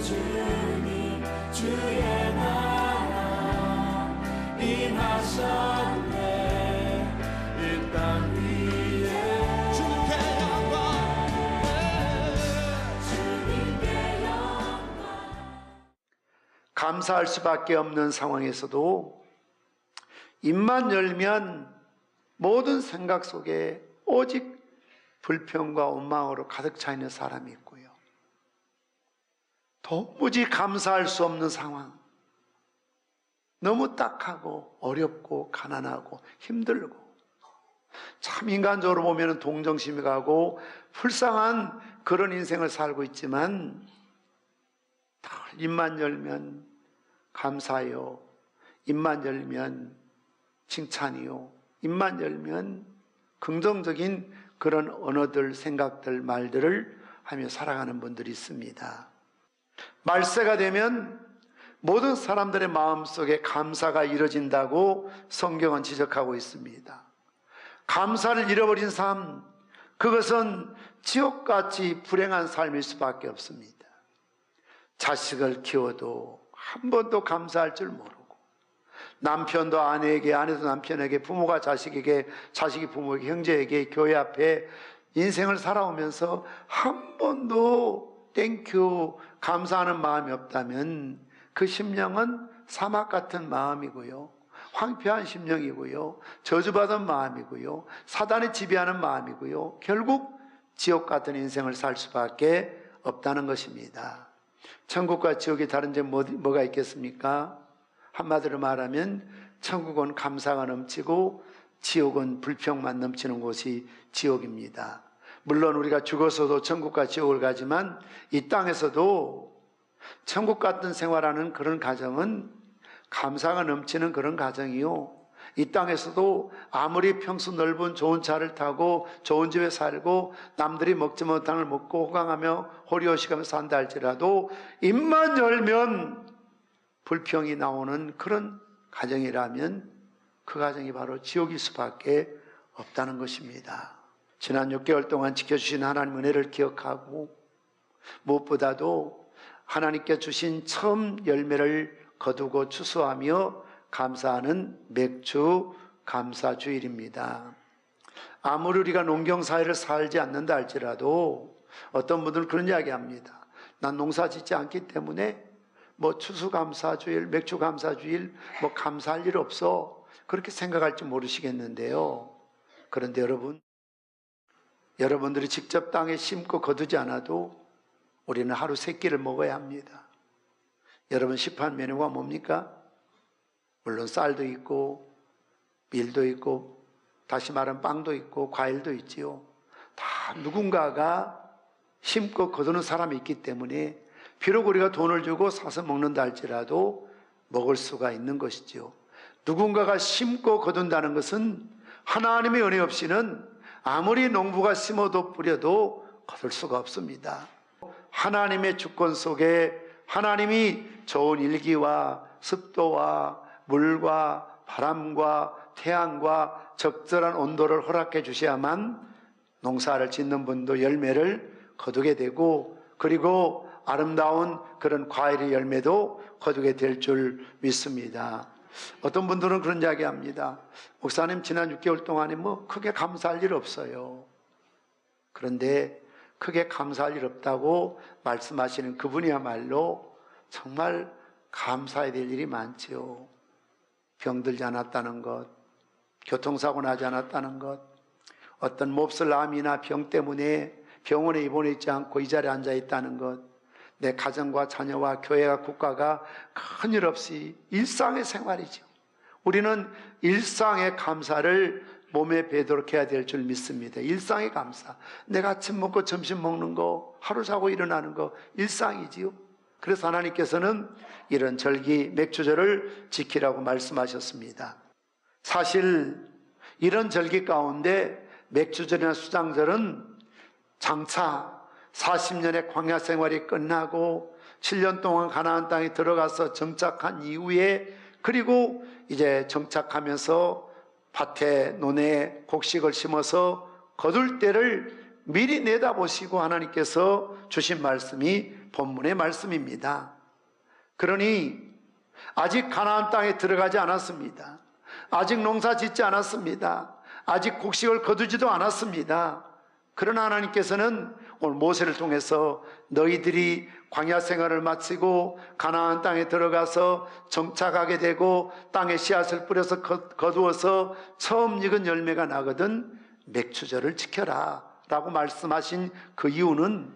주님 주의 나라 임하셨네. 이 땅 위에 주님께 영광. 감사할 수밖에 없는 상황에서도 입만 열면 모든 생각 속에 오직 불평과 원망으로 가득 차 있는 사람이 있고요. 도무지 감사할 수 없는 상황, 너무 딱하고 어렵고 가난하고 힘들고 참 인간적으로 보면 동정심이 가고 불쌍한 그런 인생을 살고 있지만 입만 열면 감사요, 입만 열면 칭찬이요, 입만 열면 긍정적인 그런 언어들, 생각들, 말들을 하며 살아가는 분들이 있습니다. 말세가 되면 모든 사람들의 마음속에 감사가 이루어진다고 성경은 지적하고 있습니다. 감사를 잃어버린 삶, 그것은 지옥같이 불행한 삶일 수밖에 없습니다. 자식을 키워도 한 번도 감사할 줄 모르고, 남편도 아내에게, 아내도 남편에게, 부모가 자식에게, 자식이 부모에게, 형제에게, 교회 앞에 인생을 살아오면서 한 번도 땡큐, 감사하는 마음이 없다면 그 심령은 사막 같은 마음이고요, 황폐한 심령이고요, 저주받은 마음이고요, 사단이 지배하는 마음이고요, 결국 지옥 같은 인생을 살 수밖에 없다는 것입니다. 천국과 지옥이 다른 점 뭐가 있겠습니까? 한마디로 말하면 천국은 감사가 넘치고 지옥은 불평만 넘치는 곳이 지옥입니다. 물론 우리가 죽어서도 천국과 지옥을 가지만 이 땅에서도 천국 같은 생활하는 그런 가정은 감사가 넘치는 그런 가정이요, 이 땅에서도 아무리 평수 넓은 좋은 차를 타고 좋은 집에 살고 남들이 먹지 못한 걸 먹고 호강하며 호리호식하며 산다 할지라도 입만 열면 불평이 나오는 그런 가정이라면 그 가정이 바로 지옥일 수밖에 없다는 것입니다. 지난 6개월 동안 지켜주신 하나님 은혜를 기억하고 무엇보다도 하나님께 주신 처음 열매를 거두고 추수하며 감사하는 맥주 감사주일입니다. 아무리 우리가 농경사회를 살지 않는다 할지라도 어떤 분들은 그런 이야기합니다. 난 농사 짓지 않기 때문에 뭐 추수감사주일, 맥주감사주일, 뭐 감사할 일 없어, 그렇게 생각할지 모르시겠는데요. 그런데 여러분들이 직접 땅에 심고 거두지 않아도 우리는 하루 3끼를 먹어야 합니다. 여러분 시판 메뉴가 뭡니까? 물론 쌀도 있고 밀도 있고 다시 말하면 빵도 있고 과일도 있지요. 다 누군가가 심고 거두는 사람이 있기 때문에 비록 우리가 돈을 주고 사서 먹는다 할지라도 먹을 수가 있는 것이지요. 누군가가 심고 거둔다는 것은 하나님의 은혜 없이는 아무리 농부가 심어도 뿌려도 거둘 수가 없습니다. 하나님의 주권 속에 하나님이 좋은 일기와 습도와 물과 바람과 태양과 적절한 온도를 허락해 주셔야만 농사를 짓는 분도 열매를 거두게 되고, 그리고 아름다운 그런 과일의 열매도 거두게 될 줄 믿습니다. 어떤 분들은 그런 이야기 합니다. 목사님 지난 6개월 동안에 뭐 크게 감사할 일 없어요. 그런데 크게 감사할 일 없다고 말씀하시는 그분이야말로 정말 감사해야 될 일이 많지요. 병들지 않았다는 것, 교통사고 나지 않았다는 것, 어떤 몹쓸 암이나 병 때문에 병원에 입원해 있지 않고 이 자리에 앉아 있다는 것, 내 가정과 자녀와 교회와 국가가 큰일 없이 일상의 생활이죠. 우리는 일상의 감사를 몸에 배도록 해야 될 줄 믿습니다. 일상의 감사. 내가 아침 먹고 점심 먹는 거, 하루 자고 일어나는 거 일상이지요. 그래서 하나님께서는 이런 절기 맥주절을 지키라고 말씀하셨습니다. 사실 이런 절기 가운데 맥주절이나 수장절은 장차 40년의 광야 생활이 끝나고 7년 동안 가나안 땅에 들어가서 정착한 이후에, 그리고 이제 정착하면서 밭에 논에 곡식을 심어서 거둘 때를 미리 내다보시고 하나님께서 주신 말씀이 본문의 말씀입니다. 그러니 아직 가나안 땅에 들어가지 않았습니다. 아직 농사 짓지 않았습니다. 아직 곡식을 거두지도 않았습니다. 그러나 하나님께서는 오늘 모세를 통해서 너희들이 광야 생활을 마치고 가나안 땅에 들어가서 정착하게 되고 땅에 씨앗을 뿌려서 거두어서 처음 익은 열매가 나거든 맥추절을 지켜라 라고 말씀하신 그 이유는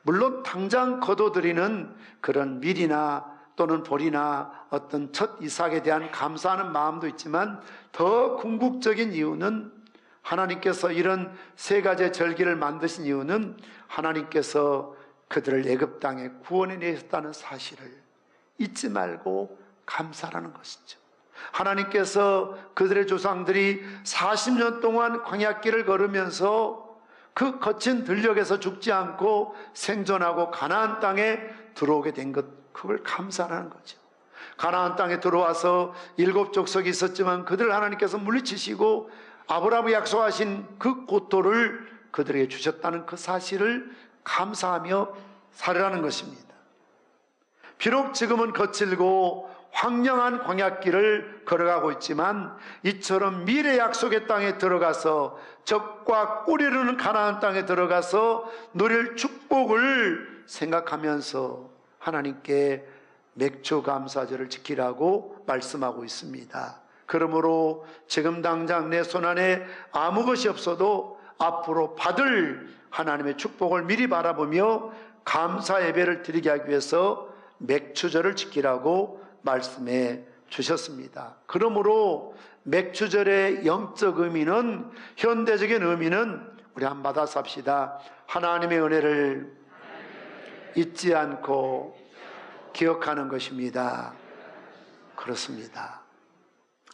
물론 당장 거둬들이는 그런 밀이나 또는 보리나 어떤 첫 이삭에 대한 감사하는 마음도 있지만 더 궁극적인 이유는 하나님께서 이런 세 가지의 절기를 만드신 이유는 하나님께서 그들을 애굽 땅에 구원해 내셨다는 사실을 잊지 말고 감사하는 것이죠. 하나님께서 그들의 조상들이 40년 동안 광야길을 걸으면서 그 거친 들녘에서 죽지 않고 생존하고 가나안 땅에 들어오게 된 것, 그걸 감사하는 거죠. 가나안 땅에 들어와서 7 족속이 있었지만 그들을 하나님께서 물리치시고 아브라함이 약속하신 그 고토를 그들에게 주셨다는 그 사실을 감사하며 살으라는 것입니다. 비록 지금은 거칠고 황량한 광야길을 걸어가고 있지만 이처럼 미래 약속의 땅에 들어가서 적과 꿀이르는 가나안 땅에 들어가서 누릴 축복을 생각하면서 하나님께 맥주 감사절을 지키라고 말씀하고 있습니다. 그러므로 지금 당장 내 손안에 아무 것이 없어도 앞으로 받을 하나님의 축복을 미리 바라보며 감사 예배를 드리게 하기 위해서 맥추절을 지키라고 말씀해 주셨습니다. 그러므로 맥추절의 영적 의미는, 현대적인 의미는 우리 한번 받아서 합시다. 하나님의 은혜를 잊지 않고 기억하는 것입니다. 그렇습니다.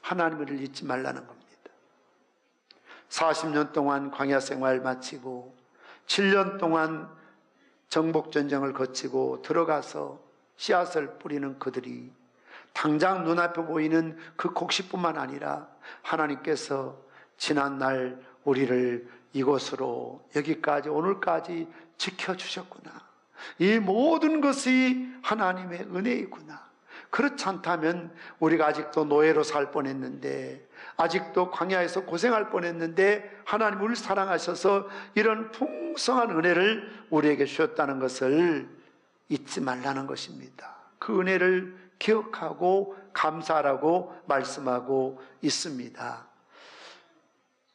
하나님을 잊지 말라는 겁니다. 40년 동안 광야 생활 마치고 7년 동안 정복전쟁을 거치고 들어가서 씨앗을 뿌리는 그들이 당장 눈앞에 보이는 그 곡식뿐만 아니라 하나님께서 지난날 우리를 이곳으로 여기까지 오늘까지 지켜주셨구나. 이 모든 것이 하나님의 은혜이구나. 그렇지 않다면 우리가 아직도 노예로 살 뻔했는데, 아직도 광야에서 고생할 뻔했는데 하나님 우리를 사랑하셔서 이런 풍성한 은혜를 우리에게 주셨다는 것을 잊지 말라는 것입니다. 그 은혜를 기억하고 감사하라고 말씀하고 있습니다.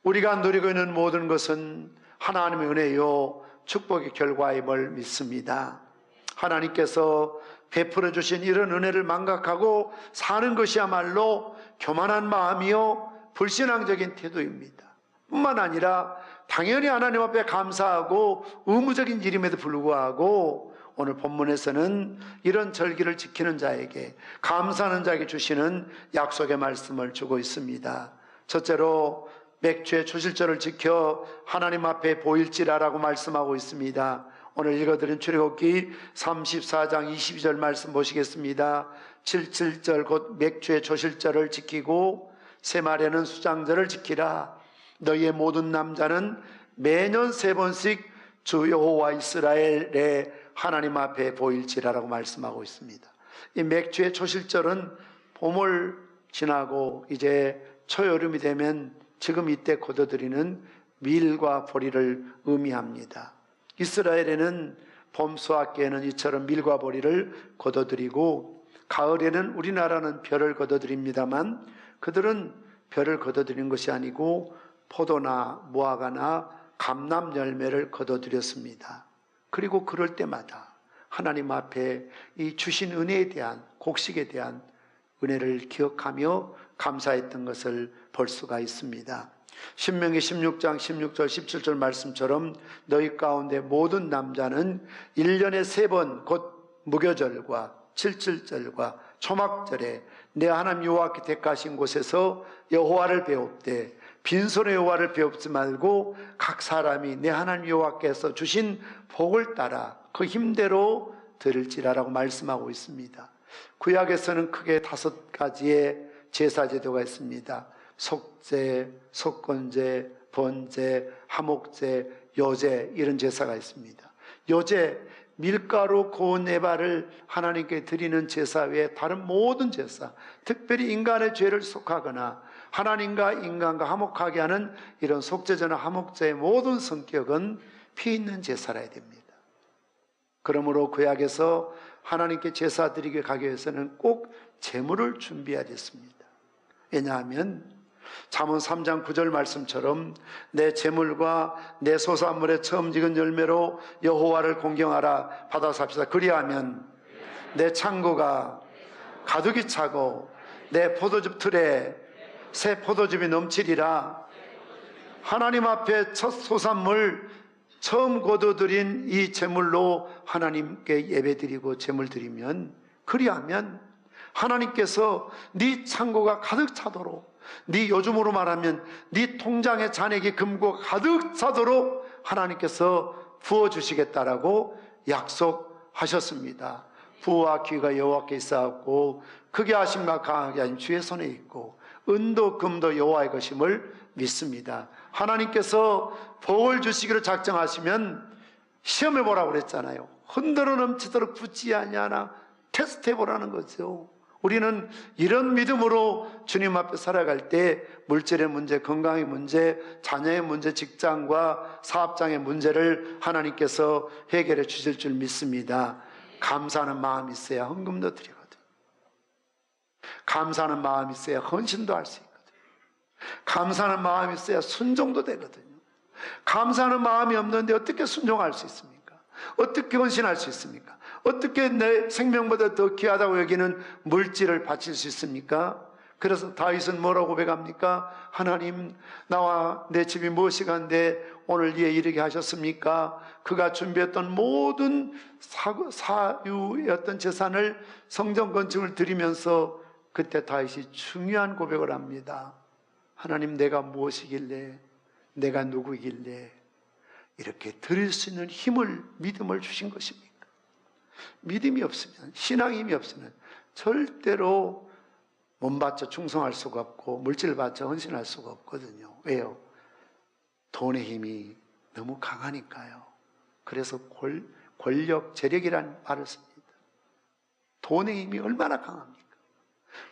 우리가 누리고 있는 모든 것은 하나님의 은혜요 축복의 결과임을 믿습니다. 하나님께서 베풀어 주신 이런 은혜를 망각하고 사는 것이야말로 교만한 마음이요 불신앙적인 태도입니다. 뿐만 아니라 당연히 하나님 앞에 감사하고 의무적인 일임에도 불구하고 오늘 본문에서는 이런 절기를 지키는 자에게, 감사하는 자에게 주시는 약속의 말씀을 주고 있습니다. 첫째로 맥주의 초실절을 지켜 하나님 앞에 보일지라라고 말씀하고 있습니다. 오늘 읽어드린 출애굽기 34장 22절 말씀 보시겠습니다. 77절 곧 맥주의 초실절을 지키고 새말에는 수장절을 지키라. 너희의 모든 남자는 매년 3번씩 주 여호와 이스라엘의 하나님 앞에 보일지라라고 말씀하고 있습니다. 이 맥주의 초실절은 봄을 지나고 이제 초여름이 되면 지금 이때 거둬들이는 밀과 보리를 의미합니다. 이스라엘에는 봄 수확기에는 이처럼 밀과 보리를 거둬들이고, 가을에는 우리나라는 벼를 거둬들입니다만 그들은 벼를 거둬들이는 것이 아니고 포도나 무화과나 감람 열매를 거둬들였습니다. 그리고 그럴 때마다 하나님 앞에 이 주신 은혜에 대한, 곡식에 대한 은혜를 기억하며 감사했던 것을 볼 수가 있습니다. 신명기 16장 16절 17절 말씀처럼 너희 가운데 모든 남자는 1년에 3번 곧 무교절과 77절과 초막절에 내 하나님 여호와께 택하신 곳에서 여호와를 배웁되 빈손의 여호와를 배웁지 말고 각 사람이 내 하나님 여호와께서 주신 복을 따라 그 힘대로 드릴지라라고 말씀하고 있습니다. 구약에서는 크게 5가지의 제사제도가 있습니다. 속죄, 속건제, 번제, 하목제, 요제, 이런 제사가 있습니다. 요제, 밀가루 고운 네발을 하나님께 드리는 제사 외에 다른 모든 제사, 특별히 인간의 죄를 속하거나 하나님과 인간과 화목하게 하는 이런 속죄제나 화목제의 모든 성격은 피 있는 제사라야 됩니다. 그러므로 구약에서 하나님께 제사 드리게 가기 위해서는 꼭 제물을 준비해야 됐습니다. 왜냐하면 잠언 3장 9절 말씀처럼 내 제물과 내 소산물의 처음 지은 열매로 여호와를 공경하라 받아삽시다. 그리하면 내 창고가 가득히 차고 내 포도즙 틀에 새 포도즙이 넘치리라. 하나님 앞에 첫 소산물 처음 거둬들인 이 제물로 하나님께 예배드리고 제물 드리면, 그리하면 하나님께서 네 창고가 가득 차도록, 네 요즘으로 말하면 네 통장에 잔액이 금고 가득 차도록 하나님께서 부어주시겠다라고 약속하셨습니다. 부와 귀가 여호와께 있사옵고 크게 하심과 강하게 하심 주의 손에 있고 은도 금도 여호와의 것임을 믿습니다. 하나님께서 복을 주시기를 작정하시면 시험해 보라고 그랬잖아요. 흔들어 넘치도록 붙지 아니하나 테스트해 보라는 거죠. 우리는 이런 믿음으로 주님 앞에 살아갈 때 물질의 문제, 건강의 문제, 자녀의 문제, 직장과 사업장의 문제를 하나님께서 해결해 주실 줄 믿습니다. 감사하는 마음이 있어야 헌금도 드리거든요. 감사하는 마음이 있어야 헌신도 할 수 있거든요. 감사하는 마음이 있어야 순종도 되거든요. 감사하는 마음이 없는데 어떻게 순종할 수 있습니까? 어떻게 헌신할 수 있습니까? 어떻게 내 생명보다 더 귀하다고 여기는 물질을 바칠 수 있습니까? 그래서 다윗은 뭐라고 고백합니까? 하나님, 나와 내 집이 무엇이간데 오늘 이에 이르게 하셨습니까? 그가 준비했던 모든 사유였던 재산을 성전 건축을 드리면서 그때 다윗이 중요한 고백을 합니다. 하나님, 내가 무엇이길래, 내가 누구이길래 이렇게 드릴 수 있는 힘을, 믿음을 주신 것입니까? 믿음이 없으면, 신앙의 힘이 없으면 절대로 몸 바쳐 충성할 수가 없고 물질 바쳐 헌신할 수가 없거든요. 왜요? 돈의 힘이 너무 강하니까요. 그래서 권력, 재력이라는 말을 씁니다. 돈의 힘이 얼마나 강합니까?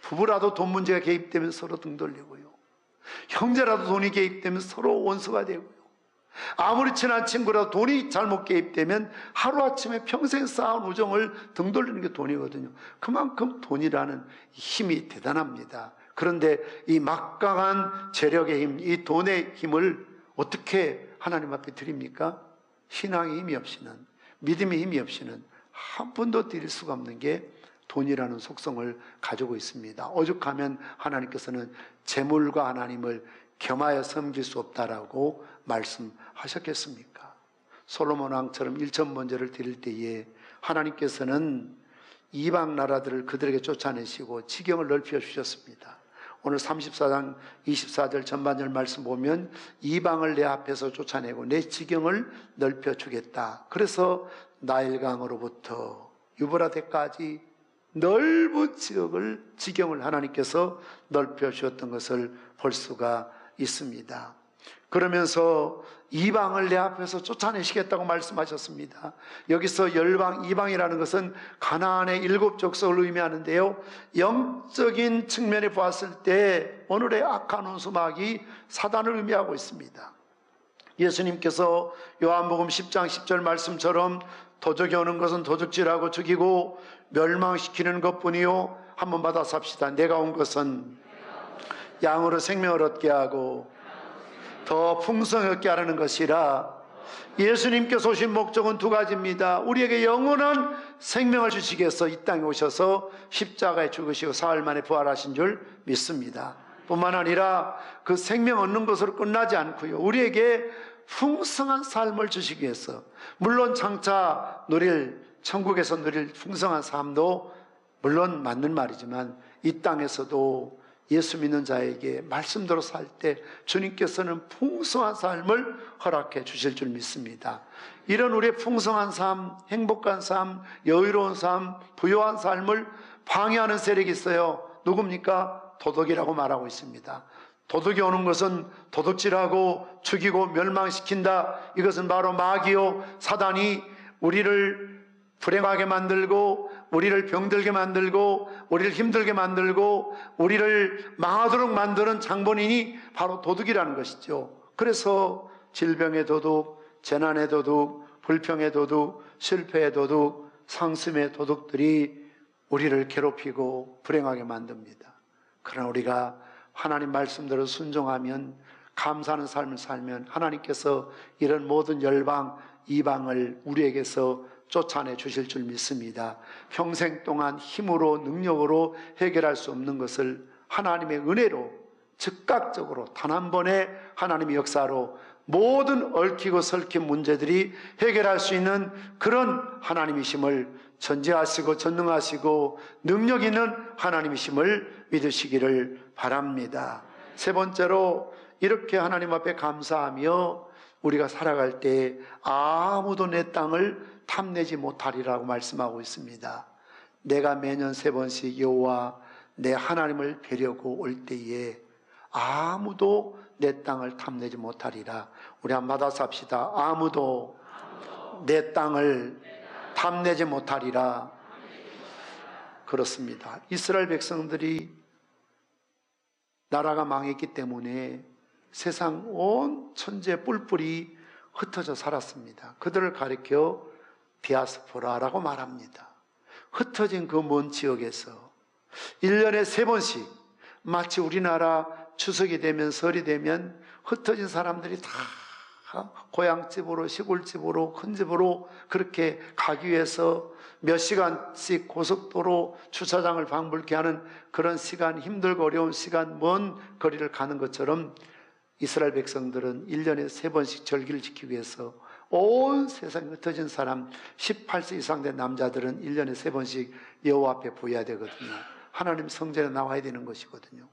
부부라도 돈 문제가 개입되면 서로 등 돌리고요. 형제라도 돈이 개입되면 서로 원수가 되고요. 아무리 친한 친구라도 돈이 잘못 개입되면 하루아침에 평생 쌓은 우정을 등 돌리는 게 돈이거든요. 그만큼 돈이라는 힘이 대단합니다. 그런데 이 막강한 재력의 힘, 이 돈의 힘을 어떻게 하나님 앞에 드립니까? 신앙의 힘이 없이는, 믿음의 힘이 없이는 한 푼도 드릴 수가 없는 게 돈이라는 속성을 가지고 있습니다. 오죽하면 하나님께서는 재물과 하나님을 겸하여 섬길 수 없다라고 말씀하셨겠습니까? 솔로몬 왕처럼 일천번제를 드릴 때에 하나님께서는 이방 나라들을 그들에게 쫓아내시고 지경을 넓혀 주셨습니다. 오늘 34장 24절 전반절 말씀 보면 이방을 내 앞에서 쫓아내고 내 지경을 넓혀 주겠다. 그래서 나일강으로부터 유브라데까지 넓은 지경을 하나님께서 넓혀 주었던 것을 볼 수가 있습니다. 그러면서 이방을 내 앞에서 쫓아내시겠다고 말씀하셨습니다. 여기서 열방, 이방이라는 것은 가나안의 7 족속을 의미하는데요, 영적인 측면에 보았을 때 오늘의 악한 원수마귀 사단을 의미하고 있습니다. 예수님께서 요한복음 10장 10절 말씀처럼 도적이 오는 것은 도적질하고 죽이고 멸망시키는 것뿐이요, 한번 받아 삽시다. 내가 온 것은 양으로 생명을 얻게 하고 더 풍성히 얻게 하라는 것이라. 예수님께서 오신 목적은 2가지입니다. 우리에게 영원한 생명을 주시기 위해서 이 땅에 오셔서 십자가에 죽으시고 사흘 만에 부활하신 줄 믿습니다. 뿐만 아니라 그 생명 얻는 것으로 끝나지 않고요, 우리에게 풍성한 삶을 주시기 위해서, 물론 장차 천국에서 누릴 풍성한 삶도 물론 맞는 말이지만 이 땅에서도 예수 믿는 자에게 말씀대로 살 때 주님께서는 풍성한 삶을 허락해 주실 줄 믿습니다. 이런 우리의 풍성한 삶, 행복한 삶, 여유로운 삶, 부유한 삶을 방해하는 세력이 있어요. 누굽니까? 도덕이라고 말하고 있습니다. 도덕이 오는 것은 도둑질하고 죽이고 멸망시킨다. 이것은 바로 마귀요, 사단이 우리를 불행하게 만들고 우리를 병들게 만들고 우리를 힘들게 만들고 우리를 망하도록 만드는 장본인이 바로 도둑이라는 것이죠. 그래서 질병의 도둑, 재난의 도둑, 불평의 도둑, 실패의 도둑, 상심의 도둑들이 우리를 괴롭히고 불행하게 만듭니다. 그러나 우리가 하나님 말씀대로 순종하면, 감사하는 삶을 살면 하나님께서 이런 모든 열방, 이방을 우리에게서 쫓아내 주실 줄 믿습니다. 평생 동안 힘으로, 능력으로 해결할 수 없는 것을 하나님의 은혜로 즉각적으로 단 한 번의 하나님의 역사로 모든 얽히고 설킨 문제들이 해결할 수 있는 그런 하나님이심을, 전지하시고 전능하시고 능력 있는 하나님이심을 믿으시기를 바랍니다. 세 번째로, 이렇게 하나님 앞에 감사하며 우리가 살아갈 때 아무도 내 땅을 탐내지 못하리라고 말씀하고 있습니다. 내가 매년 3번씩 여호와 내 하나님을 뵈려고 올 때에 아무도 내 땅을 탐내지 못하리라. 우리 한번 받아서 합시다. 아무도 내 땅을 탐내지 못하리라. 그렇습니다. 이스라엘 백성들이 나라가 망했기 때문에 세상 온 천재 뿔뿔이 흩어져 살았습니다. 그들을 가리켜 디아스포라라고 말합니다. 흩어진 그 먼 지역에서 1년에 3번씩 마치 우리나라 추석이 되면, 설이 되면 흩어진 사람들이 다 고향집으로, 시골집으로, 큰 집으로 그렇게 가기 위해서 몇 시간씩 고속도로 주차장을 방불케 하는 그런 시간, 힘들고 어려운 시간, 먼 거리를 가는 것처럼 이스라엘 백성들은 1년에 3번씩 절기를 지키기 위해서 온 세상에 흩어진 사람 18세 이상 된 남자들은 1년에 3번씩 여호와 앞에 보여야 되거든요. 하나님 성전에 나와야 되는 것이거든요.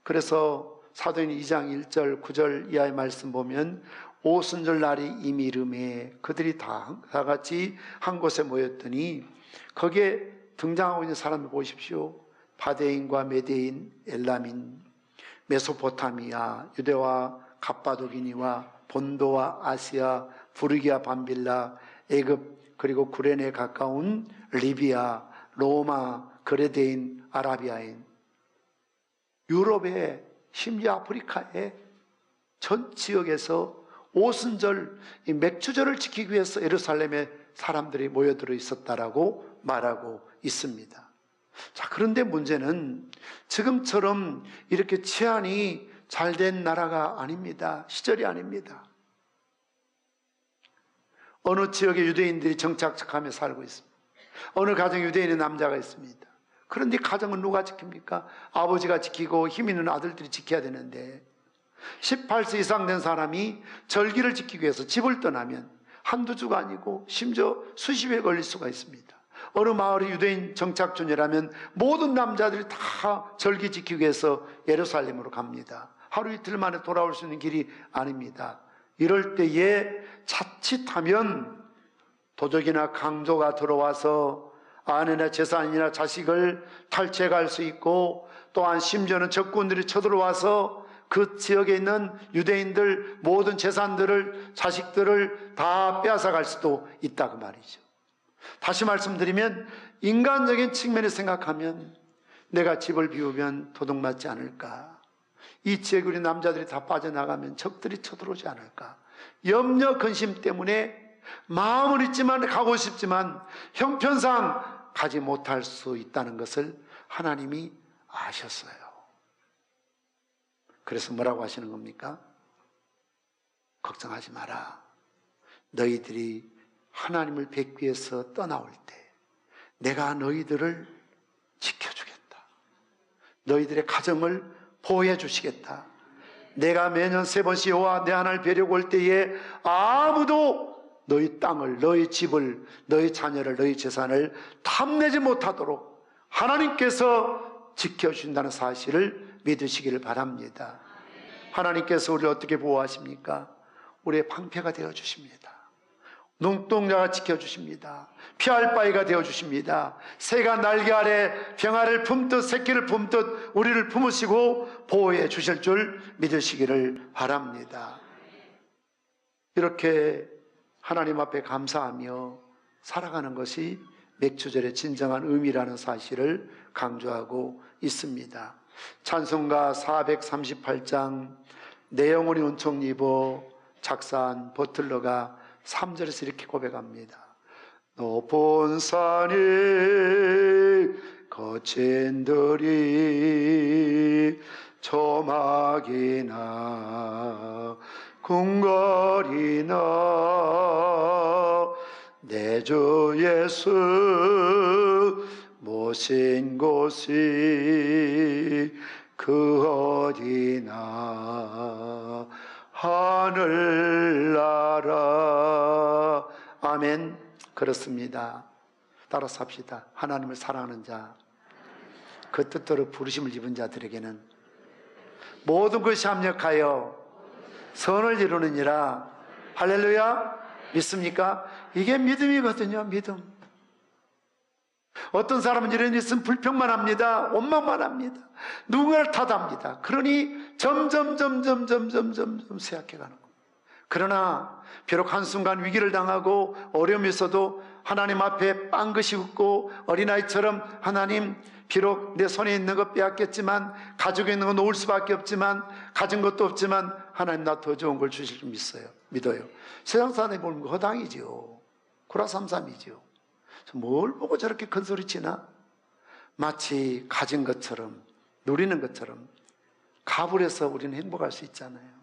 그래서 사도행 2장 1절 9절 이하의 말씀 보면 오순절 날이 이미 이름에 그들이 다 같이 한 곳에 모였더니 거기에 등장하고 있는 사람을 보십시오. 바데인과 메데인, 엘람인, 메소포타미아, 유대와 갑바도기니와 본도와 아시아, 부르기아 밤빌라, 애굽, 그리고 구레네 가까운 리비아, 로마, 그레데인, 아라비아인, 유럽의, 심지어 아프리카의 전 지역에서 오순절, 이 맥주절을 지키기 위해서 예루살렘에 사람들이 모여들어 있었다라고 말하고 있습니다. 자, 그런데 문제는 지금처럼 이렇게 치안이 잘된 나라가 아닙니다. 시절이 아닙니다. 어느 지역에 유대인들이 정착하며 살고 있습니다. 어느 가정에 유대인의 남자가 있습니다. 그런데 가정은 누가 지킵니까? 아버지가 지키고 힘 있는 아들들이 지켜야 되는데 18세 이상 된 사람이 절기를 지키기 위해서 집을 떠나면 한두 주가 아니고 심지어 수십일 걸릴 수가 있습니다. 어느 마을이 유대인 정착촌이라면 모든 남자들이 다 절기 지키기 위해서 예루살렘으로 갑니다. 하루 이틀 만에 돌아올 수 있는 길이 아닙니다. 이럴 때에 자칫하면 도적이나 강도가 들어와서 아내나 재산이나 자식을 탈취해 갈 수 있고, 또한 심지어는 적군들이 쳐들어와서 그 지역에 있는 유대인들 모든 재산들을, 자식들을 다 빼앗아 갈 수도 있다고 말이죠. 다시 말씀드리면 인간적인 측면에 생각하면 내가 집을 비우면 도둑맞지 않을까, 이 지역에 우리 남자들이 다 빠져나가면 적들이 쳐들어오지 않을까, 염려 근심 때문에 마음은 있지만 가고 싶지만 형편상 가지 못할 수 있다는 것을 하나님이 아셨어요. 그래서 뭐라고 하시는 겁니까? 걱정하지 마라. 너희들이 하나님을 뵙기 위해서 떠나올 때 내가 너희들을 지켜주겠다. 너희들의 가정을 보호해 주시겠다. 내가 매년 3번씩 여호와 내 하나님을 뵈려고 올 때에 아무도 너희 땅을, 너희 집을, 너희 자녀를, 너희 재산을 탐내지 못하도록 하나님께서 지켜주신다는 사실을 믿으시기를 바랍니다. 하나님께서 우리를 어떻게 보호하십니까? 우리의 방패가 되어주십니다. 눈동자가 지켜주십니다. 피할 바위가 되어주십니다. 새가 날개 아래 병아를 품듯 새끼를 품듯 우리를 품으시고 보호해 주실 줄 믿으시기를 바랍니다. 이렇게 하나님 앞에 감사하며 살아가는 것이 맥주절의 진정한 의미라는 사실을 강조하고 있습니다. 찬송가 438장 내 영혼이 은총 입어 작사한 버틀러가 3절에서 이렇게 고백합니다. 높은 산이 거친 들이 조막이나 궁궐이나 내 주 예수 모신 곳이 그 어디나 하늘나라. 아멘. 그렇습니다. 따라서 합시다. 하나님을 사랑하는 자, 그 뜻대로 부르심을 입은 자들에게는 모든 것이 합력하여 선을 이루느니라. 할렐루야. 믿습니까? 이게 믿음이거든요. 믿음. 어떤 사람은 이런 일 있으면 불평만 합니다. 원망만 합니다. 누군가를 탓합니다. 그러니 점점 쇠약해가는 겁니다. 그러나 비록 한순간 위기를 당하고 어려움이 있어도 하나님 앞에 빵긋이 웃고 어린아이처럼 하나님, 비록 내 손에 있는 것 빼앗겼지만, 가지고 있는 건 놓을 수밖에 없지만, 가진 것도 없지만 하나님 나 더 좋은 걸 주실 줄 믿어요. 세상 사람이 보면 허당이지요. 구라삼삼이지요. 뭘 보고 저렇게 큰 소리 치나? 마치 가진 것처럼, 누리는 것처럼 가불해서 우리는 행복할 수 있잖아요.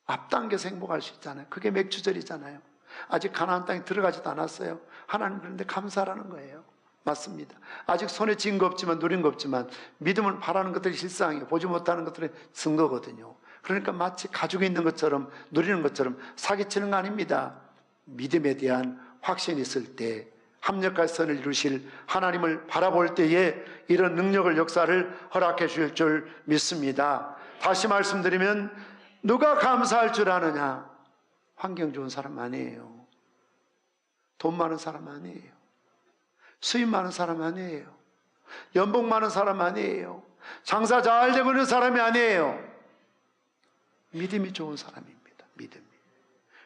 앞당겨서 행복할 수 있잖아요. 그게 맥주절이잖아요. 아직 가나안 땅에 들어가지도 않았어요. 하나님 그런데 감사하라는 거예요. 맞습니다. 아직 손에 쥔 거 없지만, 누린 거 없지만 믿음을 바라는 것들이 실상이에요. 보지 못하는 것들이 증거거든요. 그러니까 마치 가지고 있는 것처럼, 누리는 것처럼 사기치는 거 아닙니다. 믿음에 대한 확신이 있을 때 합력할 선을 이루실 하나님을 바라볼 때에 이런 능력을, 역사를 허락해 주실 줄 믿습니다. 다시 말씀드리면 누가 감사할 줄 아느냐? 환경 좋은 사람 아니에요. 돈 많은 사람 아니에요. 수입 많은 사람 아니에요. 연봉 많은 사람 아니에요. 장사 잘 되고 있는 사람이 아니에요. 믿음이 좋은 사람입니다. 믿음이.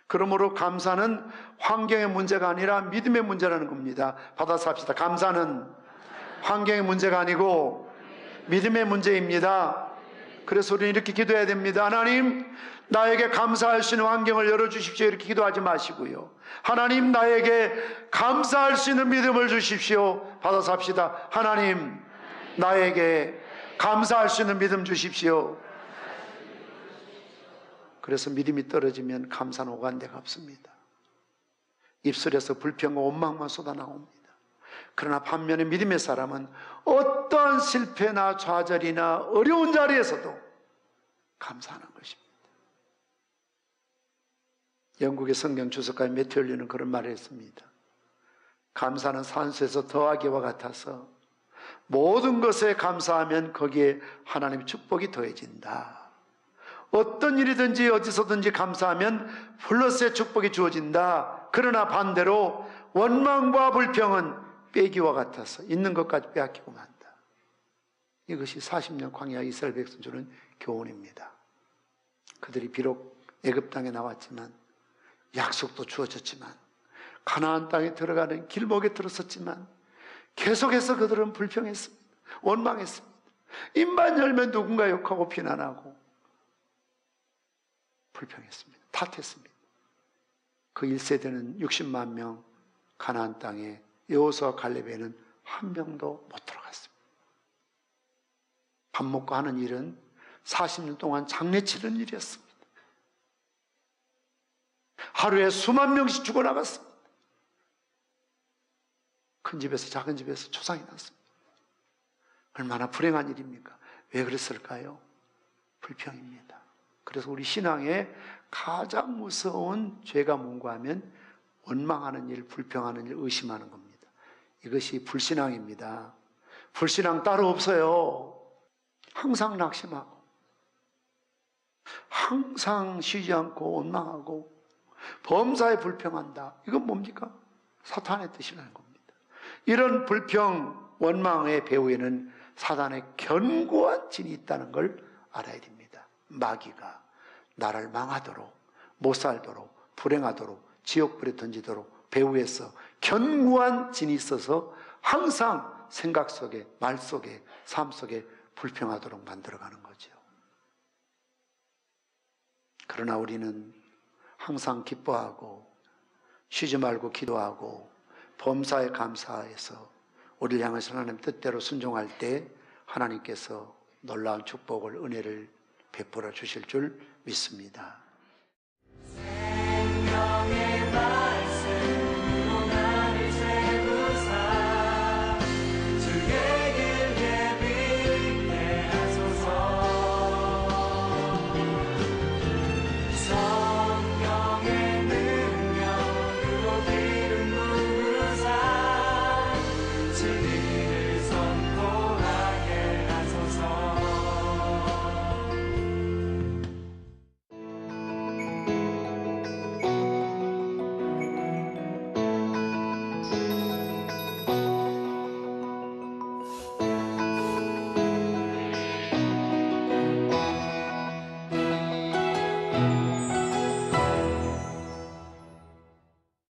그러므로 감사는 환경의 문제가 아니라 믿음의 문제라는 겁니다. 받아서 합시다. 감사는 환경의 문제가 아니고 믿음의 문제입니다. 그래서 우리는 이렇게 기도해야 됩니다. 하나님, 나에게 감사할 수 있는 환경을 열어주십시오. 이렇게 기도하지 마시고요. 하나님, 나에게 감사할 수 있는 믿음을 주십시오. 받아서 합시다. 하나님, 나에게 감사할 수 있는 믿음 주십시오. 그래서 믿음이 떨어지면 감사는 오간데가 없습니다. 입술에서 불평과 원망만 쏟아나옵니다. 그러나 반면에 믿음의 사람은 어떠한 실패나 좌절이나 어려운 자리에서도 감사하는 것입니다. 영국의 성경 주석가 매튜얼리는 그런 말을 했습니다. 감사는 산수에서 더하기와 같아서 모든 것에 감사하면 거기에 하나님의 축복이 더해진다. 어떤 일이든지 어디서든지 감사하면 플러스의 축복이 주어진다. 그러나 반대로 원망과 불평은 빼기와 같아서 있는 것까지 빼앗기고 만다. 이것이 40년 광야 이스라엘 백성 주는 교훈입니다. 그들이 비록 애굽 땅에 나왔지만, 약속도 주어졌지만, 가나안 땅에 들어가는 길목에 들어섰지만 계속해서 그들은 불평했습니다. 원망했습니다. 입만 열면 누군가 욕하고 비난하고 불평했습니다. 탓했습니다. 그 1세대는 60만 명 가나안 땅에, 여호수아 갈렙에는 한 명도 못 들어갔습니다. 밥 먹고 하는 일은 40년 동안 장례 치른 일이었습니다. 하루에 수만 명씩 죽어나갔습니다. 큰 집에서 작은 집에서 초상이 났습니다. 얼마나 불행한 일입니까? 왜 그랬을까요? 불평입니다. 그래서 우리 신앙의 가장 무서운 죄가 뭔가 하면 원망하는 일, 불평하는 일, 의심하는 겁니다. 이것이 불신앙입니다. 불신앙 따로 없어요. 항상 낙심하고, 항상 쉬지 않고 원망하고, 범사에 불평한다. 이건 뭡니까? 사탄의 뜻이라는 겁니다. 이런 불평, 원망의 배후에는 사단의 견고한 진이 있다는 걸 알아야 됩니다. 마귀가 나를 망하도록, 못 살도록, 불행하도록, 지옥불에 던지도록 배후에서 견고한 진이 있어서 항상 생각 속에, 말 속에, 삶 속에 불평하도록 만들어가는 거죠. 그러나 우리는 항상 기뻐하고 쉬지 말고 기도하고 범사에 감사해서 우리를 향해서 하나님 뜻대로 순종할 때 하나님께서 놀라운 축복을, 은혜를 베풀어 주실 줄 믿습니다. 생명의